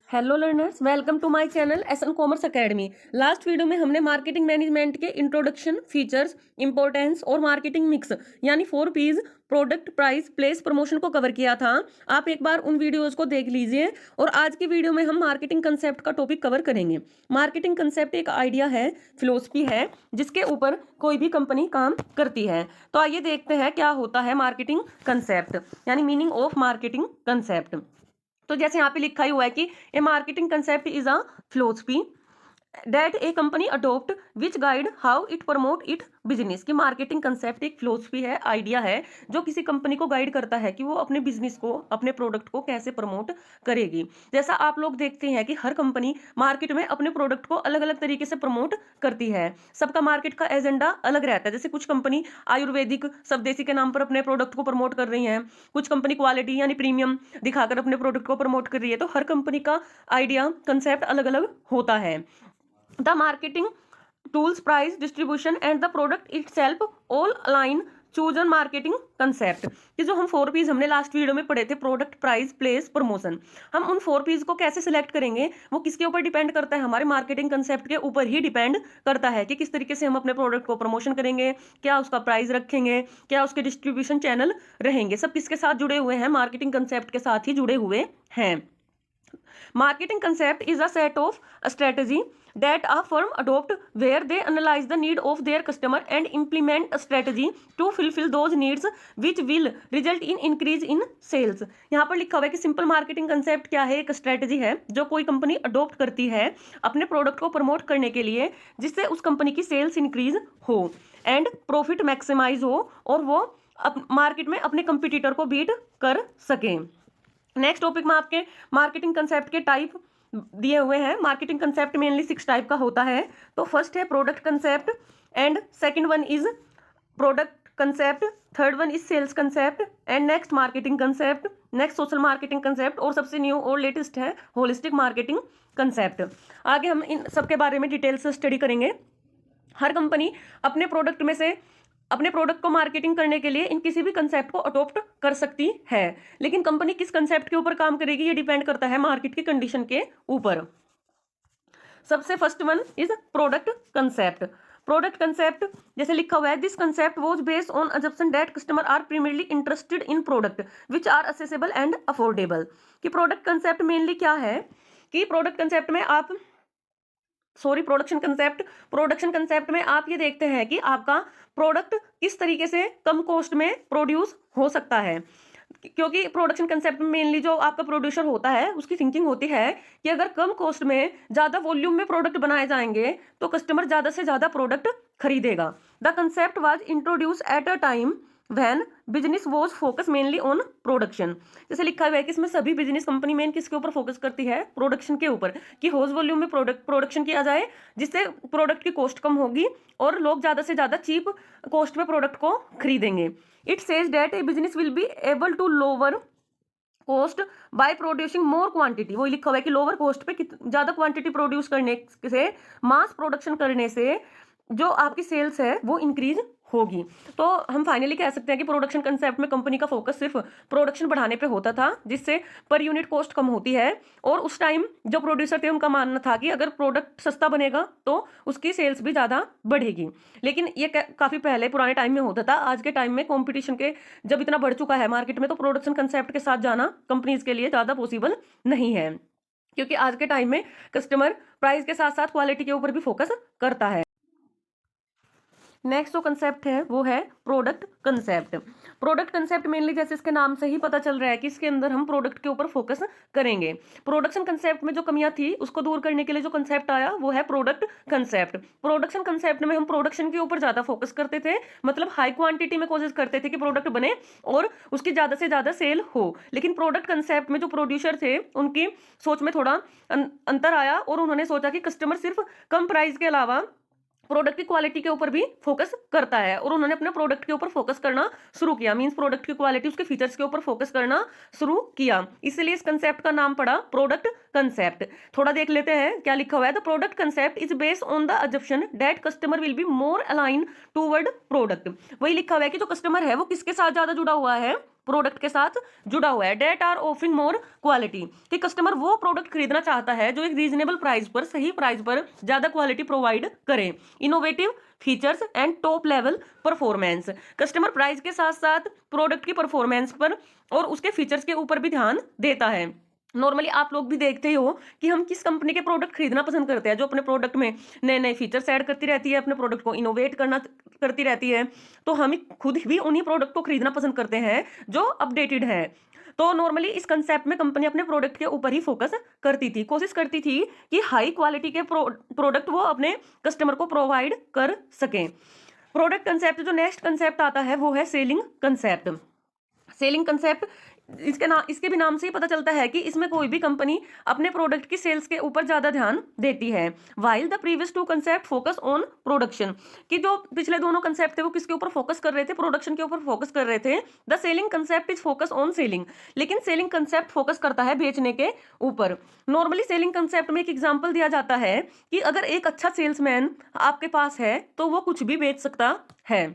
Hello learners, welcome to my channel SN commerce academy. लास्ट video में हमने marketing management के इंट्रोडक्शन, फीचर्स, इंपॉर्टेंस और मार्केटिंग मिक्स यानी 4 P's product, price, place, promotion को cover किया था। आप एक बार उन वीडियोस को देख लीजिए। और आज की वीडियो में हम मार्केटिंग कंसेप्ट का टॉपिक कवर करेंगे। मार्केटिंग कंसेप्ट एक आइडिया है, फिलोसफी है, जिसके ऊपर कोई भी कंपनी काम करती है। तो आइए देखते हैं क्या होता है मार्केटिंग कंसेप्ट यानी मीनिंग ऑफ मार्केटिंग कंसेप्ट। तो जैसे यहाँ पे लिखा ही हुआ है कि a marketing concept is a philosophy that a company adopt which guide how it promote it business. की मार्केटिंग कंसेप्ट एक फिलोसफी है, आइडिया है, जो किसी कंपनी को गाइड करता है कि वो अपने बिजनेस को, अपने प्रोडक्ट को कैसे प्रमोट करेगी। जैसा आप लोग देखते हैं कि हर कंपनी मार्केट में अपने प्रोडक्ट को अलग अलग तरीके से प्रमोट करती है। सबका मार्केट का एजेंडा अलग रहता है। जैसे कुछ कंपनी आयुर्वेदिक स्वदेशी के नाम पर अपने प्रोडक्ट को प्रमोट कर रही है, कुछ कंपनी क्वालिटी यानी प्रीमियम दिखाकर अपने प्रोडक्ट को प्रमोट कर रही है। तो हर कंपनी का आइडिया, कंसेप्ट अलग अलग होता है। The marketing tools, price, distribution and the product itself all align choose on marketing concept। कि जो हम 4 P's हमने लास्ट वीडियो में पढ़े थे, प्रोडक्ट, प्राइस, प्लेस, प्रमोशन, हम उन 4 P's को कैसे सिलेक्ट करेंगे वो किसके ऊपर डिपेंड करता है? हमारे मार्केटिंग कंसेप्ट के ऊपर ही डिपेंड करता है कि किस तरीके से हम अपने प्रोडक्ट को प्रमोशन करेंगे, क्या उसका प्राइस रखेंगे, क्या उसके डिस्ट्रीब्यूशन चैनल रहेंगे। सब किसके साथ जुड़े हुए हैं? मार्केटिंग कंसेप्ट के साथ ही जुड़े हुए हैं। Marketing concept is a set of strategy that a firm adopt where they analyze the need of their customer and implement a strategy to fulfill those needs which will result in increase in sales। यहाँ पर लिखा हुआ है कि simple marketing concept क्या है? एक strategy है जो कोई कंपनी अडोप्ट करती है अपने प्रोडक्ट को प्रमोट करने के लिए, जिससे उस कंपनी की सेल्स इंक्रीज हो एंड प्रॉफिट मैक्सिमाइज हो और वो मार्केट में अपने कंपटीटर को बीट कर सकें। नेक्स्ट टॉपिक में आपके मार्केटिंग कंसेप्ट के टाइप दिए हुए हैं। मार्केटिंग कंसेप्ट मेनली 6 टाइप का होता है। तो फर्स्ट है product concept and second one is product concept, third one is sales concept and next marketing concept, next social marketing concept और सबसे न्यू और लेटेस्ट है होलिस्टिक मार्केटिंग कंसेप्ट। आगे हम इन सबके बारे में डिटेल से स्टडी करेंगे। हर कंपनी अपने प्रोडक्ट में से अपने प्रोडक्ट को मार्केटिंग करने के लिए इन किसी भी कंसेप्ट को अडॉप्ट कर सकती है, लेकिन कंपनी किस कंसेप्ट के ऊपर काम करेगी ये डिपेंड करता है मार्केट की कंडीशन के ऊपर। सबसे first one is product concept. Product concept जैसे लिखा हुआ है, this concept was based on assumption that customer are primarily interested in product which are accessible and affordable. कि प्रोडक्ट कंसेप्ट मेनली क्या है कि प्रोडक्शन कंसेप्ट में आप ये देखते हैं कि आपका प्रोडक्ट किस तरीके से कम कॉस्ट में प्रोड्यूस हो सकता है। क्योंकि प्रोडक्शन कंसेप्ट में मेनली जो आपका प्रोड्यूसर होता है उसकी थिंकिंग होती है कि अगर कम कॉस्ट में ज्यादा वॉल्यूम में प्रोडक्ट बनाए जाएंगे तो कस्टमर ज्यादा से ज्यादा प्रोडक्ट खरीदेगा। The concept was introduce at a time when business was focus mainly on production. जैसे लिखा हुआ है कि इसमें सभी बिजनेस कंपनी मेन किसके ऊपर फोकस करती है? प्रोडक्शन के ऊपर, कि होज वॉल्यूम में प्रोडक्शन किया जाए जिससे प्रोडक्ट की कॉस्ट कम होगी और लोग ज्यादा से ज्यादा चीप कॉस्ट में प्रोडक्ट को खरीदेंगे। It says that a business will be able to lower cost by producing more quantity. वही लिखा हुआ है कि लोअर कॉस्ट पे ज्यादा क्वांटिटी प्रोड्यूस करने से, मास प्रोडक्शन करने से जो आपकी सेल्स है वो इंक्रीज होगी। तो हम फाइनली कह सकते हैं कि प्रोडक्शन कंसेप्ट में कंपनी का फोकस सिर्फ प्रोडक्शन बढ़ाने पे होता था, जिससे पर यूनिट कॉस्ट कम होती है। और उस टाइम जो प्रोड्यूसर थे उनका मानना था कि अगर प्रोडक्ट सस्ता बनेगा तो उसकी सेल्स भी ज़्यादा बढ़ेगी। लेकिन ये काफ़ी पहले पुराने टाइम में होता था। आज के टाइम में कॉम्पिटिशन के जब इतना बढ़ चुका है मार्केट में, तो प्रोडक्शन कंसेप्ट के साथ जाना कंपनीज के लिए ज़्यादा पॉसिबल नहीं है, क्योंकि आज के टाइम में कस्टमर प्राइस के साथ साथ क्वालिटी के ऊपर भी फोकस करता है। नेक्स्ट जो कंसेप्ट है वो है product concept. Product concept mainly जैसे इसके नाम से ही पता चल रहा है कि इसके अंदर हम प्रोडक्ट के ऊपर फोकस करेंगे। प्रोडक्शन कंसेप्ट में जो कमियां थी उसको दूर करने के लिए जो कंसेप्ट आया वो है प्रोडक्ट कंसेप्ट। प्रोडक्शन कंसेप्ट में हम प्रोडक्शन के ऊपर ज्यादा फोकस करते थे, मतलब हाई क्वांटिटी में कोशिश करते थे कि प्रोडक्ट बने और उसकी ज्यादा से ज्यादा सेल हो। लेकिन प्रोडक्ट कंसेप्ट में जो प्रोड्यूसर थे उनकी सोच में थोड़ा अंतर आया और उन्होंने सोचा कि कस्टमर सिर्फ कम प्राइस के अलावा प्रोडक्ट की क्वालिटी के ऊपर भी फोकस करता है, और उन्होंने अपने प्रोडक्ट के ऊपर फोकस करना शुरू किया। मींस प्रोडक्ट की क्वालिटी, उसके फीचर्स के ऊपर फोकस करना शुरू किया। इसलिए इस कंसेप्ट का नाम पड़ा प्रोडक्ट कंसेप्ट। थोड़ा देख लेते हैं क्या लिखा हुआ है। The product concept is based on the assumption that customer will be more align toward product. वही लिखा हुआ है कि जो कस्टमर है वो किसके साथ ज्यादा जुड़ा हुआ है? प्रोडक्ट के साथ जुड़ा हुआ है। That are offering more quality, कि कस्टमर वो प्रोडक्ट खरीदना चाहता है जो एक रीजनेबल प्राइस पर, सही प्राइस पर ज्यादा क्वालिटी प्रोवाइड करे। Innovative features and top level performance, customer price के साथ साथ प्रोडक्ट की परफॉर्मेंस पर और उसके फीचर्स के ऊपर भी ध्यान देता है। नॉर्मली आप लोग भी देखते हो कि हम किस कंपनी के प्रोडक्ट खरीदना पसंद करते हैं, जो अपने प्रोडक्ट में नए नए फीचर्स ऐड करती रहती है, अपने प्रोडक्ट को इनोवेट करना करती रहती है। तो हम खुद भी उन्हीं प्रोडक्ट को खरीदना पसंद करते हैं जो अपडेटेड है। तो नॉर्मली इस कंसेप्ट में कंपनी अपने प्रोडक्ट के ऊपर ही फोकस करती थी, कोशिश करती थी कि हाई क्वालिटी के प्रोडक्ट वो अपने कस्टमर को प्रोवाइड कर सकें। प्रोडक्ट कंसेप्ट जो नेक्स्ट कंसेप्ट आता है वो है सेलिंग कंसेप्ट। सेलिंग कंसेप्ट इसके भी नाम से ही पता चलता है कि इसमें कोई भी कंपनी अपने प्रोडक्ट की सेल्स के ऊपर ज्यादा ध्यान देती है। While the previous two concept focus on production, कि जो पिछले दोनों कंसेप्ट थे वो किसके ऊपर फोकस कर रहे थे, प्रोडक्शन के ऊपर फोकस कर रहे थे। The selling concept is focus on selling, लेकिन सेलिंग कंसेप्ट फोकस करता है बेचने के ऊपर। नॉर्मली सेलिंग कंसेप्ट में एक एग्जाम्पल दिया जाता है कि अगर एक अच्छा सेल्समैन आपके पास है तो वो कुछ भी बेच सकता है।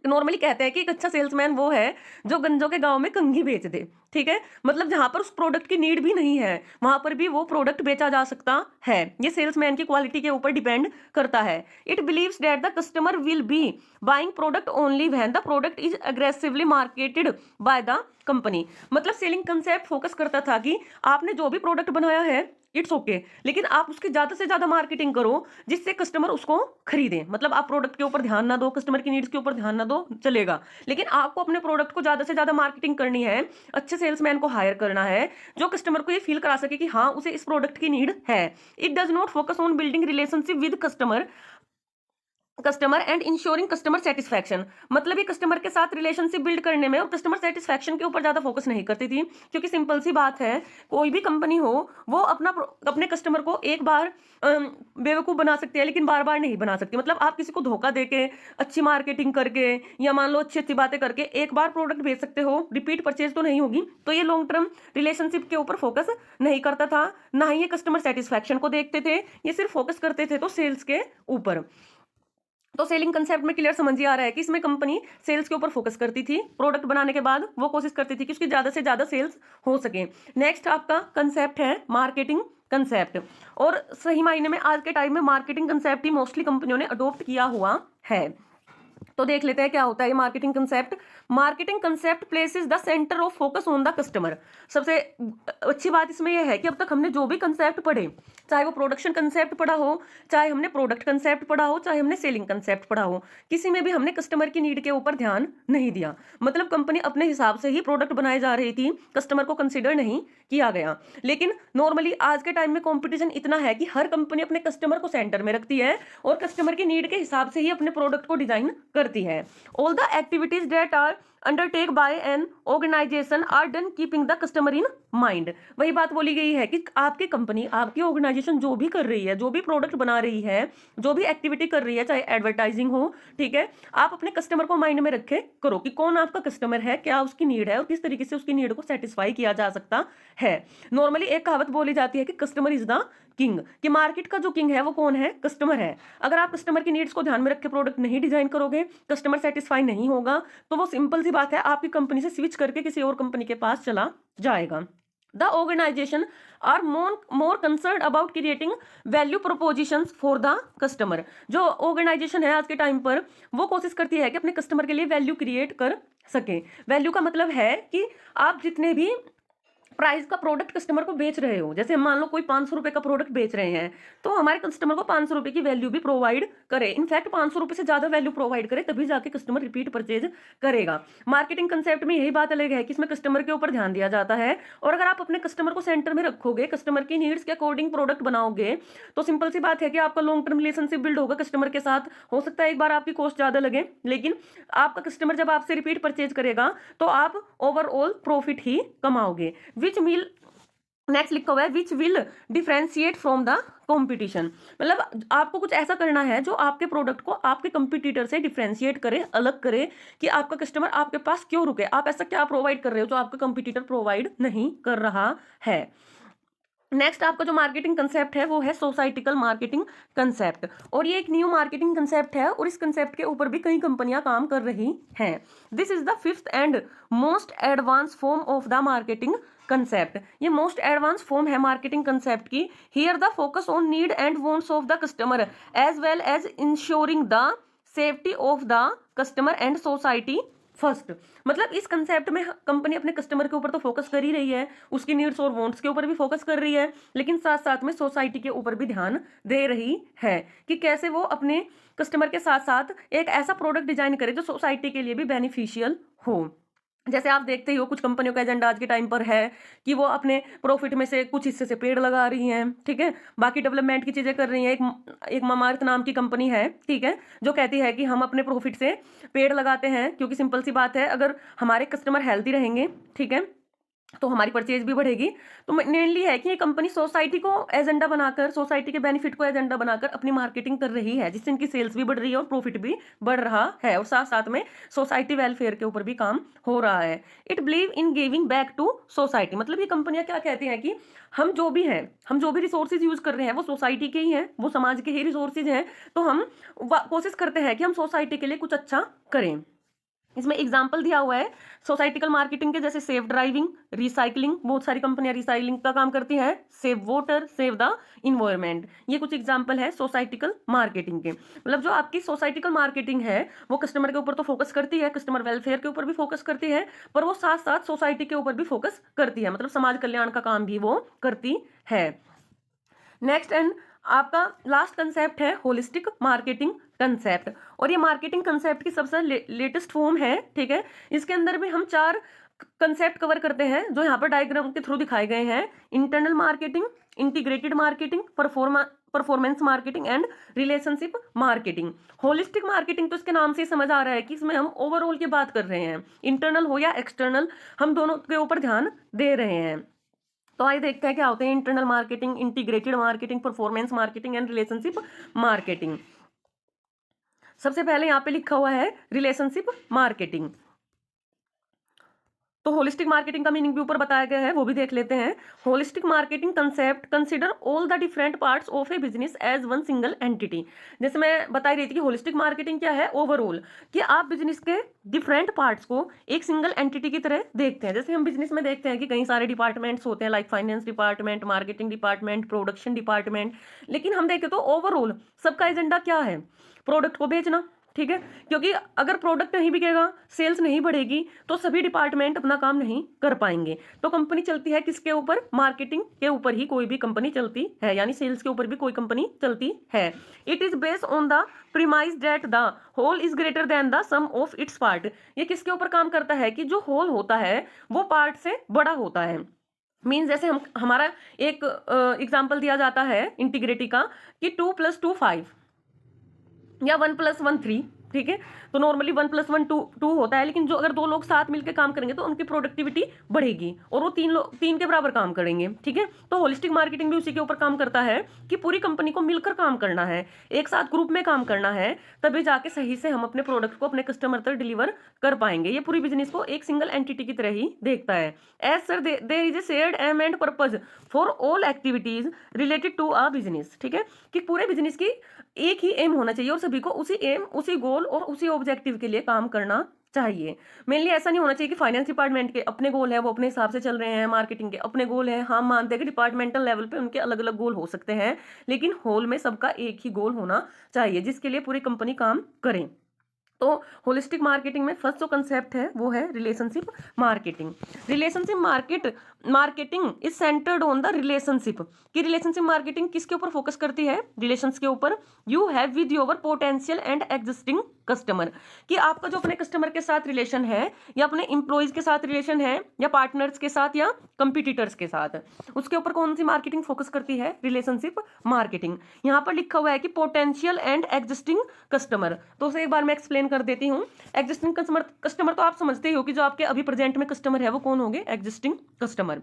नॉर्मली कहते हैं कि एक अच्छा सेल्समैन वो है जो गंजों के गांव में कंघी बेच दे, ठीक है, मतलब जहां पर उस प्रोडक्ट की नीड भी नहीं है वहां पर भी वो प्रोडक्ट बेचा जा सकता है। ये सेल्समैन की क्वालिटी के ऊपर डिपेंड करता है। It believes that the customer will be buying product only when the product is aggressively marketed by the company. मतलब सेलिंग कंसेप्ट फोकस करता था कि आपने जो भी प्रोडक्ट बनाया है इट्स ओके, लेकिन आप उसकी ज्यादा से ज्यादा मार्केटिंग करो जिससे कस्टमर उसको खरीदे। मतलब आप प्रोडक्ट के ऊपर ध्यान ना दो, कस्टमर की नीड्स के ऊपर ध्यान ना दो, चलेगा, लेकिन आपको अपने प्रोडक्ट को ज्यादा से ज्यादा मार्केटिंग करनी है, अच्छे सेल्समैन को हायर करना है जो कस्टमर को ये फील करा सके कि हाँ उसे इस प्रोडक्ट की नीड है। It does not focus on building relationship with customer and ensuring customer satisfaction, मतलब ये कस्टमर के साथ रिलेशनशिप बिल्ड करने में और कस्टमर सेटिस्फैक्शन के ऊपर ज्यादा फोकस नहीं करती थी। क्योंकि सिंपल सी बात है, कोई भी कंपनी हो वो अपने कस्टमर को एक बार बेवकूफ बना सकती है लेकिन बार बार नहीं बना सकती। मतलब आप किसी को धोखा देके, अच्छी मार्केटिंग करके या मान लो अच्छी अच्छी बातें करके एक बार प्रोडक्ट बेच सकते हो, रिपीट परचेज तो नहीं होगी। तो ये लॉन्ग टर्म रिलेशनशिप के ऊपर फोकस नहीं करता था, ना ही ये कस्टमर सेटिस्फैक्शन को देखते थे, ये सिर्फ फोकस करते थे तो सेल्स के ऊपर। तो सेलिंग कंसेप्ट में क्लियर समझ आ रहा है कि इसमें कंपनी सेल्स के ऊपर फोकस करती थी, प्रोडक्ट बनाने के बाद वो कोशिश करती थी कि उसकी ज्यादा से ज्यादा सेल्स हो सके। नेक्स्ट आपका कंसेप्ट है मार्केटिंग कंसेप्ट, और सही मायने में आज के टाइम में मार्केटिंग कंसेप्ट ही मोस्टली कंपनियों ने अडॉप्ट किया हुआ है। तो देख लेते हैं क्या होता है ये marketing concept. Marketing concept places the centre of focus on the customer. सबसे अच्छी बात इसमें यह है कि अब तक हमने जो भी कंसेप्ट पढ़े, चाहे वो प्रोडक्शन कंसेप्ट पढ़ा हो, चाहे हमने प्रोडक्ट कंसेप्ट पढ़ा हो, चाहे हमने सेलिंग कंसेप्ट पढ़ा हो, किसी में भी हमने कस्टमर की नीड के ऊपर ध्यान नहीं दिया। मतलब कंपनी अपने हिसाब से ही प्रोडक्ट बनाए जा रही थी, कस्टमर को कंसिडर नहीं किया गया। लेकिन नॉर्मली आज के टाइम में कॉम्पिटिशन इतना है कि हर कंपनी अपने कस्टमर को सेंटर में रखती है और कस्टमर की नीड के हिसाब से ही अपने प्रोडक्ट को डिजाइन करती है। All the activities that are undertake by an organisation are done keeping the customer in mind. वही बात बोली गई है कि आपकी कंपनी, आपकी ऑर्गेनाइजेशन जो भी कर रही है, जो भी प्रोडक्ट बना रही है, जो भी एक्टिविटी कर रही है, चाहे एडवर्टाइजिंग हो, ठीक है, आप अपने कस्टमर को माइंड में रखे करो कि कौन आपका कस्टमर है, क्या उसकी नीड है और किस तरीके से उसकी नीड को सेटिस्फाई किया जा सकता है। नॉर्मली एक कहावत बोली जाती है कि कस्टमर इज द किंग, कि मार्केट का जो किंग है वो कौन है, कस्टमर है। अगर आप कस्टमर की नीड्स को ध्यान में रख के प्रोडक्ट नहीं डिजाइन करोगे, कस्टमर सेटिस्फाई नहीं होगा, तो वो सिंपल सी बात है आपकी कंपनी से स्विच करके किसी और कंपनी के पास चला जाएगा। The organization are more concerned about creating value propositions for the customer। जो ऑर्गेनाइजेशन है आज के टाइम पर वो कोशिश करती है कि अपने कस्टमर के लिए वैल्यू क्रिएट कर सके। वैल्यू का मतलब है कि आप जितने भी प्राइस का प्रोडक्ट कस्टमर को बेच रहे हो, जैसे मान लो कोई 500 रुपए का प्रोडक्ट बेच रहे हैं, तो हमारे कस्टमर को 500 रुपए की वैल्यू भी प्रोवाइड करे, इनफैक्ट 500 रुपए से ज्यादा वैल्यू प्रोवाइड करे, तभी जाके कस्टमर रिपीट परचेज करेगा। मार्केटिंग कंसेप्ट में यही बात अलग है कि इसमें कस्टमर के ऊपर ध्यान दिया जाता है, और अगर आप अपने कस्टमर को सेंटर में रखोगे, कस्टमर की नीड्स के अकॉर्डिंग प्रोडक्ट बनाओगे, तो सिंपल सी बात है कि आपका लॉन्ग टर्म रिलेशनशिप बिल्ड होगा कस्टमर के साथ। हो सकता है एक बार आपकी कॉस्ट ज्यादा लगे, लेकिन आपका कस्टमर जब आपसे रिपीट परचेज करेगा तो आप ओवरऑल प्रॉफिट ही कमाओगे। विच मील नेक्स्ट लिखा हुआ है which will differentiate from the competition. मतलब आपको कुछ ऐसा करना है जो आपके प्रोडक्ट को आपके कंपटीटर से डिफरेंशिएट करे, अलग करे, कि आपका कस्टमर आपके पास क्यों रुके, आप ऐसा क्या प्रोवाइड कर रहे हो जो आपका कंपटीटर प्रोवाइड नहीं कर रहा है। नेक्स्ट आपका जो मार्केटिंग कंसेप्ट है वो है सोसाइटिकल मार्केटिंग कंसेप्ट, और ये एक न्यू मार्केटिंग कंसेप्ट है और इस कंसेप्ट के ऊपर भी कई कंपनियां काम कर रही हैं। This is the fifth and most advance form of the marketing concept. ये मोस्ट एडवांस फॉर्म है मार्केटिंग कंसेप्ट की। Here the focus on need and wants of the customer as well as ensuring the safety of the customer and society first. मतलब इस concept में company अपने customer के ऊपर तो फोकस कर ही रही है, उसकी नीड्स और वांट्स के ऊपर भी फोकस कर रही है, लेकिन साथ साथ में सोसाइटी के ऊपर भी ध्यान दे रही है कि कैसे वो अपने कस्टमर के साथ साथ एक ऐसा प्रोडक्ट डिजाइन करे जो सोसाइटी के लिए भी बेनिफिशियल हो। जैसे आप देखते ही हो कुछ कंपनियों का एजेंडा आज के टाइम पर है कि वो अपने प्रॉफिट में से कुछ हिस्से से पेड़ लगा रही हैं, ठीक है, बाकी डेवलपमेंट की चीजें कर रही हैं। एक ममार्थ नाम की कंपनी है, ठीक है, जो कहती है कि हम अपने प्रॉफिट से पेड़ लगाते हैं, क्योंकि सिंपल सी बात है, अगर हमारे कस्टमर हेल्दी रहेंगे, ठीक है, तो हमारी परचेज भी बढ़ेगी। तो मेनली है कि ये कंपनी सोसाइटी को एजेंडा बनाकर, सोसाइटी के बेनिफिट को एजेंडा बनाकर अपनी मार्केटिंग कर रही है, जिससे इनकी सेल्स भी बढ़ रही है और प्रॉफिट भी बढ़ रहा है, और साथ साथ में सोसाइटी वेलफेयर के ऊपर भी काम हो रहा है। It believe in giving back to society. मतलब ये कंपनियां क्या कहती हैं कि हम जो भी हैं, हम जो भी रिसोर्सेज यूज कर रहे हैं वो सोसाइटी के ही हैं, वो समाज के ही रिसोर्सेज हैं, तो हम कोशिश करते हैं कि हम सोसाइटी के लिए कुछ अच्छा करें। इसमें एग्जाम्पल दिया हुआ है सोसाइटिकल मार्केटिंग के, जैसे सेफ ड्राइविंग, रिसाइकलिंग, बहुत सारी कंपनियां रिसाइकलिंग का काम करती हैं, save water, save the environment. ये कुछ एग्जाम्पल है सोसाइटिकल मार्केटिंग के। मतलब जो आपकी सोसाइटिकल मार्केटिंग है वो कस्टमर के ऊपर तो फोकस करती है, कस्टमर वेलफेयर के ऊपर भी फोकस करती है, पर वो साथ साथ सोसाइटी के ऊपर भी फोकस करती है, मतलब समाज कल्याण का काम भी वो करती है। नेक्स्ट एंड आपका लास्ट कंसेप्ट है होलिस्टिक मार्केटिंग कंसेप्ट, और ये मार्केटिंग कंसेप्ट की सबसे लेटेस्ट फॉर्म है, ठीक है। इसके अंदर भी हम 4 कंसेप्ट कवर करते हैं जो यहाँ पर डायग्राम के थ्रू दिखाए गए हैं। Internal marketing, integrated marketing, performance marketing and relationship marketing. Holistic marketing तो इसके नाम से ही समझ आ रहा है कि इसमें हम ओवरऑल की बात कर रहे हैं, इंटरनल हो या एक्सटर्नल, हम दोनों के ऊपर ध्यान दे रहे हैं। तो आइए देखते हैं क्या होते हैं internal marketing, integrated marketing, performance marketing and relationship marketing. सबसे पहले यहां पे लिखा हुआ है रिलेशनशिप मार्केटिंग। तो होलिस्टिक मार्केटिंग का मीनिंग भी ऊपर बताया गया है, वो भी देख लेते हैं। Holistic marketing concept consider all the different parts of a business as one single entity. जैसे मैं बता रही थी कि होलिस्टिक मार्केटिंग क्या है, ओवरऑल, कि आप बिजनेस के डिफरेंट पार्ट्स को एक सिंगल एंटिटी की तरह देखते हैं। जैसे हम बिजनेस में देखते हैं कि कई सारे डिपार्टमेंट्स होते हैं, like finance department, marketing department, production department, लेकिन हम देखें तो ओवरऑल सबका एजेंडा क्या है, प्रोडक्ट को बेचना, ठीक है, क्योंकि अगर प्रोडक्ट नहीं बिकेगा, सेल्स नहीं बढ़ेगी, तो सभी डिपार्टमेंट अपना काम नहीं कर पाएंगे। तो कंपनी चलती है किसके ऊपर, मार्केटिंग के ऊपर ही कोई भी कंपनी चलती है, यानी सेल्स के ऊपर भी कोई कंपनी चलती है। It is based on the premise that the whole is greater than the sum of its part. ये किसके ऊपर काम करता है कि जो होल होता है वो पार्ट से बड़ा होता है। मीन्स जैसे हमारा एक एग्जाम्पल दिया जाता है इंटीग्रिटी का कि 2 + 2 5 या 1 + 1 3, ठीक है, तो नॉर्मली 1 + 1 2 होता है, लेकिन जो अगर 2 लोग साथ मिलकर काम करेंगे तो उनकी प्रोडक्टिविटी बढ़ेगी और वो 3 के बराबर काम करेंगे, ठीक है। तो होलिस्टिक मार्केटिंग भी उसी के ऊपर काम करता है कि पूरी कंपनी को मिलकर काम करना है, एक साथ ग्रुप में काम करना है, तभी जाके सही से हम अपने प्रोडक्ट को अपने कस्टमर तक डिलीवर कर पाएंगे। ये पूरी बिजनेस को एक सिंगल एंटिटी की तरह ही देखता है। As sir there is a shared aim and purpose for all activities related to a business, ठीक है, कि पूरे बिजनेस की एक ही एम होना चाहिए और सभी को उसी एम, उसी गोल और उसी ऑब्जेक्टिव के लिए काम करना चाहिए। मेनली ऐसा नहीं होना चाहिए कि फाइनेंस डिपार्टमेंट के अपने गोल है, वो अपने हिसाब से चल रहे हैं, मार्केटिंग के अपने गोल है। हम मानते हैं कि डिपार्टमेंटल लेवल पे उनके अलग अलग गोल हो सकते हैं, लेकिन होल में सबका एक ही गोल होना चाहिए जिसके लिए पूरी कंपनी काम करे। तो होलिस्टिक मार्केटिंग में फर्स्ट जो कंसेप्ट है वो है relationship marketing. Relationship marketing is centred on the relationship, कि रिलेशनशिप मार्केटिंग किसके ऊपर फोकस करती है, रिलेशंस के ऊपर। You have with your potential and existing customer, कि आपका जो अपने कस्टमर के साथ रिलेशन है या अपने इंप्लॉइज के साथ रिलेशन है या पार्टनर्स के साथ या कंपटीटर्स के साथ, उसके ऊपर कौन सी मार्केटिंग फोकस करती है, रिलेशनशिप मार्केटिंग। यहाँ पर लिखा हुआ है कि पोटेंशियल एंड एग्जिस्टिंग कस्टमर, तो उसे एक बार मैं एक्सप्लेन कर देती हूँ। एग्जिस्टिंग कस्टमर तो आप समझते ही हो कि जो आपके अभी प्रेजेंट में कस्टमर है वो कौन होंगे, एग्जिस्टिंग कस्टमर।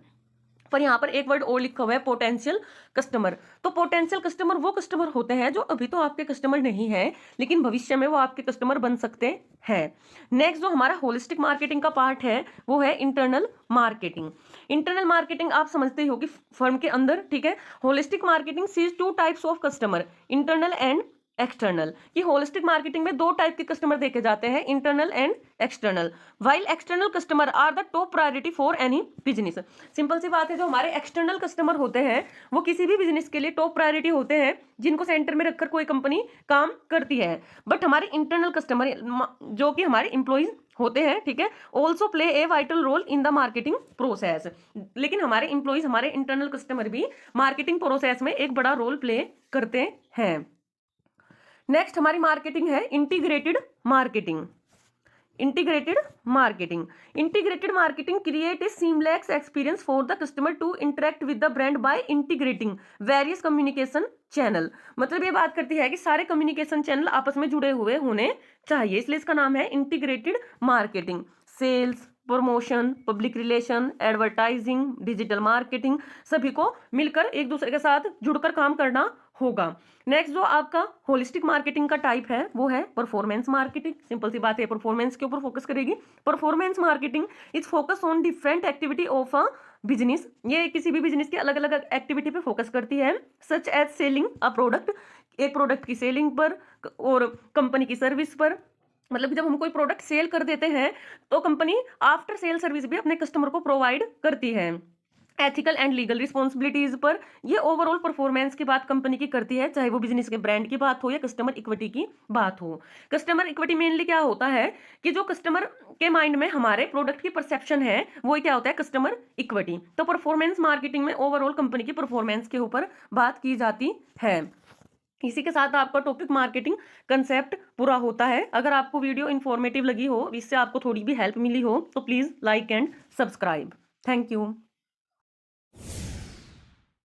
पर यहाँ पर एक वर्ड और लिखा हुआ है पोटेंशियल कस्टमर। तो पोटेंशियल कस्टमर वो कस्टमर होते हैं जो अभी तो आपके कस्टमर नहीं है, लेकिन भविष्य में वो आपके कस्टमर बन सकते हैं। नेक्स्ट जो हमारा होलिस्टिक मार्केटिंग का पार्ट है वो है इंटरनल मार्केटिंग। इंटरनल मार्केटिंग आप समझते ही हो कि फर्म के अंदर, ठीक है। Holistic marketing sees two types of customer, internal and external, कि होलिस्टिक मार्केटिंग में दो टाइप के कस्टमर देखे जाते हैं, internal and external. While external customer are the top priority for any business. Simple सी बात है, जो हमारे एक्सटर्नल कस्टमर होते हैं वो किसी भी बिजनेस के लिए टॉप प्रायोरिटी होते हैं, जिनको सेंटर में रखकर कोई कंपनी काम करती है। बट हमारे इंटरनल कस्टमर जो कि हमारे इंप्लॉइज होते हैं, ठीक है, also play a vital role in the marketing process. लेकिन हमारे इंप्लॉइज, हमारे इंटरनल कस्टमर भी मार्केटिंग प्रोसेस में एक बड़ा रोल प्ले करते हैं। नेक्स्ट हमारी मार्केटिंग है integrated marketing. Integrated marketing, integrated marketing create a seamless experience for the customer to interact with the brand by integrating various communication channel. मतलब ये बात करती है कि सारे कम्युनिकेशन चैनल आपस में जुड़े हुए होने चाहिए, इसलिए इसका नाम है integrated marketing. Sales, promotion, public relation, advertising, digital marketing, सभी को मिलकर एक दूसरे के साथ जुड़कर काम करना होगा। नेक्स्ट जो आपका होलिस्टिक मार्केटिंग का टाइप है वो है परफॉर्मेंस मार्केटिंग। सिंपल सी बात है, परफॉर्मेंस के ऊपर फोकस करेगी। Performance marketing is focus on different activity of a business. ये किसी भी बिजनेस की अलग अलग एक्टिविटी पे फोकस करती है, such as selling a product, एक प्रोडक्ट की सेलिंग पर और कंपनी की सर्विस पर। मतलब जब हम कोई प्रोडक्ट सेल कर देते हैं तो कंपनी आफ्टर सेल सर्विस भी अपने कस्टमर को प्रोवाइड करती है। एथिकल एंड लीगल रिस्पॉन्सिबिलिटीज पर ये ओवरऑल परफॉर्मेंस की बात कंपनी की करती है, चाहे वो बिजनेस के ब्रांड की बात हो या कस्टमर इक्विटी की बात हो। कस्टमर इक्विटी मेनली क्या होता है कि जो कस्टमर के माइंड में हमारे प्रोडक्ट की परसेप्शन है वो क्या होता है, कस्टमर इक्विटी। तो परफॉर्मेंस मार्केटिंग में ओवरऑल कंपनी की परफॉर्मेंस के ऊपर बात की जाती है। इसी के साथ आपका टॉपिक मार्केटिंग कंसेप्ट पूरा होता है। अगर आपको वीडियो इन्फॉर्मेटिव लगी हो, इससे आपको थोड़ी भी हेल्प मिली हो, तो please like and subscribe. Thank you.